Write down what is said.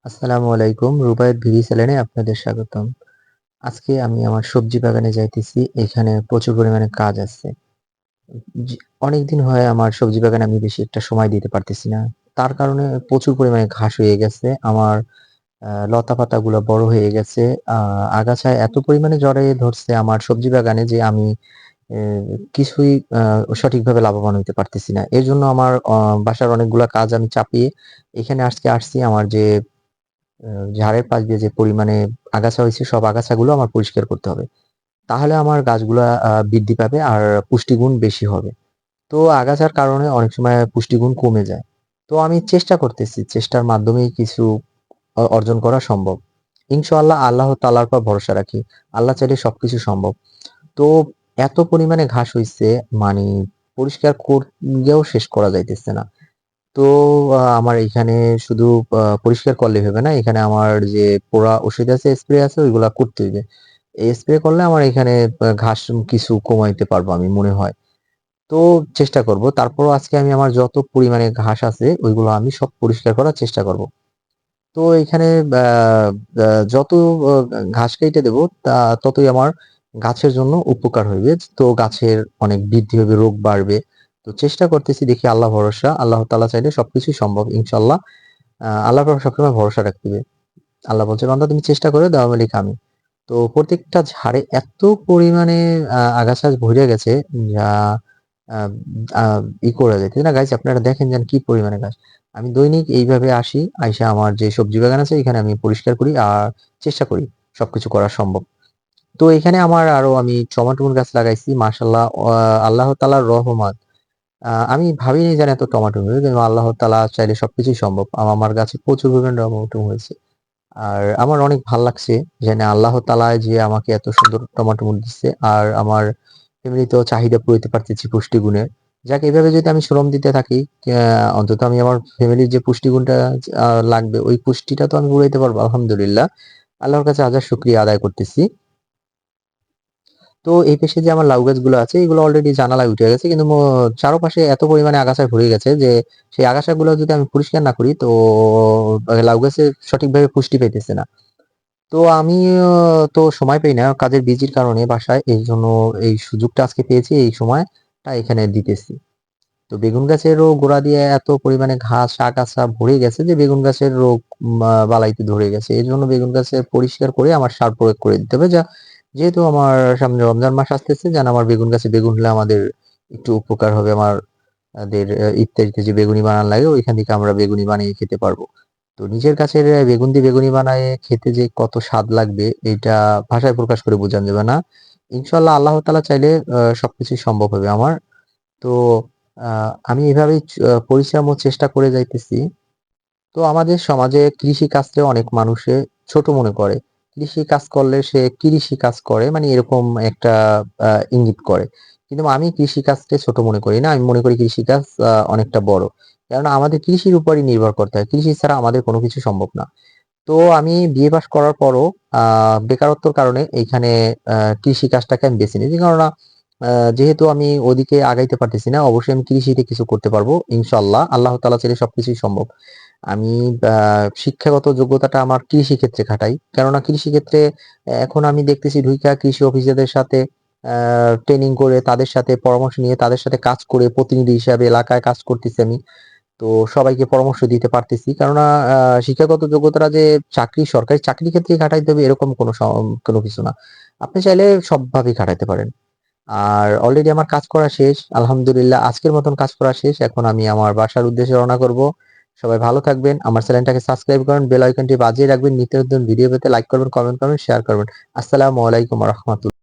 আসসালামু আলাইকুম। রুবায়েত ভিডি চ্যানেলে আপনাদের স্বাগতম। আজকে আমি আমার সবজি বাগানে যাইতেছি। এখানে প্রচুর পরিমাণে কাজ আছে। জি, অনেকদিন হয় আমার সবজি বাগানে আমি বেশি একটা সময় দিতে পারতেছি না। তার কারণে প্রচুর পরিমাণে ঘাস হয়ে গেছে। আমার লতাপাতাগুলো বড় হয়ে গেছে। আ আগাছায় এত পরিমাণে জড়িয়ে ধরছে আমার সবজি বাগানে যে আমি এ কিছুই সঠিকভাবে লাভবান হইতে পারতেছি না। এজন্য আমার বাসার অনেকগুলা কাজ আমি চাপিয়ে এখানে আজকে আসছি। আমার যে ঝাড়ের পাশ দিয়ে যে পরিমাণে আগাছা হয়েছে সব আগাছাগুলো আমার পরিষ্কার করতে হবে। তাহলে আমার গাছগুলা বৃদ্ধি পাবে আর পুষ্টিগুণ বেশি হবে। তো আগাছার কারণে অনেক সময় পুষ্টিগুণ কমে যায়। তো আমি চেষ্টা করতেছি। চেষ্টার মাধ্যমেই কিছু অর্জন করা সম্ভব। ইনশাআল্লাহ আল্লাহ তাআলার উপর ভরসা রাখি। আল্লাহ চাইলে সবকিছু সম্ভব। তো এত পরিমাণে ঘাস হইছে মানে পরিষ্কার করেও শেষ করা যাইতেছে না। তো আমার এইখানে শুধু পরিষ্কার করলেই হবে না। এখানে আমার যে পোড়া ওষুধ আছে, স্প্রে আছে ওইগুলা করতে হইবে। এই স্প্রে করলে আমার এখানে ঘাস কিছু কমাইতে পারবো আমি মনে হয়। তো চেষ্টা করব। তারপরও আজকে আমি আমার যত পরিমাণে ঘাস আছে ওইগুলো আমি সব পরিষ্কার করার চেষ্টা করব। তো এখানে আ আ যত অ ঘাস কেটে দেব ততই আমার গাছের জন্য উপকার হইবে। তো গাছের অনেক বৃদ্ধি হবে, রোগ বাড়বে। তো চেষ্টা করতেছি দেখি আল্লাহ ভরসা। আল্লাহ তাআলা চাইলে সবকিছুই সম্ভব ইনশাআল্লাহ। আল্লাহর উপর সবসময় ভরসা রাখতে হবে। আল্লাহ বলছে, "বান্দা তুমি চেষ্টা করো দেওয়া মালিক আমি।" তো প্রত্যেকটা ঝাড়ে এত পরিমাণে আগাছা ভইরা গেছে যা আ আ ই করা যাইতেছে না। গাইস আপনারা দেখেন যে কি পরিমাণে গাছ। আমি দৈনিক এইভাবে আসি, আইসা আমার যে সবজি বাগান আছে এখানে আমি পরিষ্কার করি আর চেষ্টা করি সবকিছু করা সম্ভব। তো এখানে আমার আরো আমি টমেটোর গাছ লাগাইছি। মাশাআল্লাহ আল্লাহ তাআলার রহমত। আমি ভাবিনি যে এত টমেটো হবে। কিন্তু আল্লাহ তাআলা চাইলে সবকিছুই সম্ভব। আমার গাছে প্রচুর পরিমাণে টমেটো হয়েছে। আর আমার অনেক ভাল লাগছে যে না আল্লাহ তাআলা যে আমাকে এত সুন্দর টমেটো দিচ্ছে আর আমার এমনিতেও চাহিদা পূরাইতে পারতেছি পুষ্টিগুণের। যাক এভাবে যদি আমি শ্রম দিতে থাকি অন্তত আমি আমার ফ্যামিলির যে পুষ্টিগুণটা লাগবে ওই পুষ্টিটা তো আমি পূরাইতে পারবো আলহামদুলিল্লাহ। আল্লাহর কাছে হাজার শুকরিয়া আদায় করতেছি। তো এই পাশে যে আমার লাউ গাছগুলো আছে এগুলো অলরেডি জানালায় উঠে গেছে কিন্তু চারপাশে এত পরিমাণে আগাছায় ভরে গেছে যে সেই আগাছাগুলো যদি আমি পরিষ্কার না করি তো লাউ গাছে সঠিকভাবে পুষ্টি পাইতেছে না। তো আমিও তো সময় পাই না কাজের বিজির কারণে বাসায় এইজন্য এই সুযোগটা আজকে পেয়েছি এই সময়টা এখানে দিতেছি। তো বেগুন গাছেরও গোড়া দিয়ে এত পরিমাণে ঘাস আগাছা ভরে গেছে যে বেগুন গাছের রোগ বালাইতে ধরে গেছে। এজন্য বেগুন গাছে পরিষ্কার করে আমার সার প্রয়োগ করে দিতে হবে যেহেতু আমার সামনে রমজান মাস আসতেছে যেন আমার বেগুন গাছে বেগুন হলে আমাদের একটু উপকার হবে আমাদের ইফতারিতে যে বেগুনি বানান লাগে ওইখান থেকে আমরা বেগুনি বানিয়ে খেতে পারবো। তো নিজের গাছের বেগুন দিয়ে বেগুনি বানায়ে খেতে যে কত স্বাদ লাগবে এটা ভাষায় প্রকাশ করে বোঝানো যাবে না। ইনশাআল্লাহ আল্লাহ তাআলা চাইলে সবকিছুই সম্ভব হবে আমার। তো আমি এভাবেই পরিশ্রম ও চেষ্টা করে যাইতেছি। তো আমাদের সমাজে কৃষি কাজকে অনেক মানুষে ছোট মনে করে। কৃষি কাজ করলে সে কৃষি কাজ করে মানে এরকম একটা ইঙ্গিত করে। কিন্তু আমি কৃষি কাজকে ছোট মনে করি না। আমি মনে করি কৃষি কাজ অনেকটা বড়। কেননা আমাদের কৃষির উপরই নির্ভর করতে হয়। কৃষি ছাড়া আমাদের কোনো কিছু সম্ভব না। তো আমি বিএ পাস করার পরও আ বেকারত্বের কারণে এইখানে আ কৃষি কাজটাকে আমি বেছে নিয়েছি। কেননা আ যেহেতু আমি ওদিকে আগাইতে পারতেছি না, অবশ্যই আমি কৃষিতে কিছু করতে পারবো ইনশাআল্লাহ। আল্লাহ তাআলা চাইলে সবকিছুই সম্ভব। আমি আ শিক্ষাগত যোগ্যতাটা আমার কৃষি ক্ষেত্রে খাটাই। কেননা কৃষি ক্ষেত্রে এখন আমি দেখতেছি ঢুইকা কৃষি অফিসারদের সাথে আ ট্রেনিং করে তাদের সাথে পরামর্শ নিয়ে তাদের সাথে কাজ করে প্রতিনিধি হিসাবে এলাকায় কাজ করতেছি আমি। তো সবাইকে পরামর্শ দিতে পারতেছি। কেননা আ শিক্ষাগত যোগ্যতাটা যে সরকারি চাকরির ক্ষেত্রেই খাটাইতে হবে এরকম কোনো কিছু না। আপনি চাইলে সবভাবেই খাটাইতে পারেন। আর অলরেডি আমার কাজ করা শেষ। আলহামদুলিল্লাহ আজকের মতন কাজ করা শেষ। এখন আমি আমার বাসার উদ্দেশ্যে রওনা করব। সবাই ভালো থাকবেন। আমার চ্যানেলটাকে সাবস্ক্রাইব করেন, বেল আইকনটি বাজিয়ে রাখবেন। নিত্য নতুন ভিডিও পেতে লাইক করবেন, কমেন্ট করবেন, শেয়ার করবেন। আসসালামু আলাইকুম ওয়া রাহমাতুল্লাহ।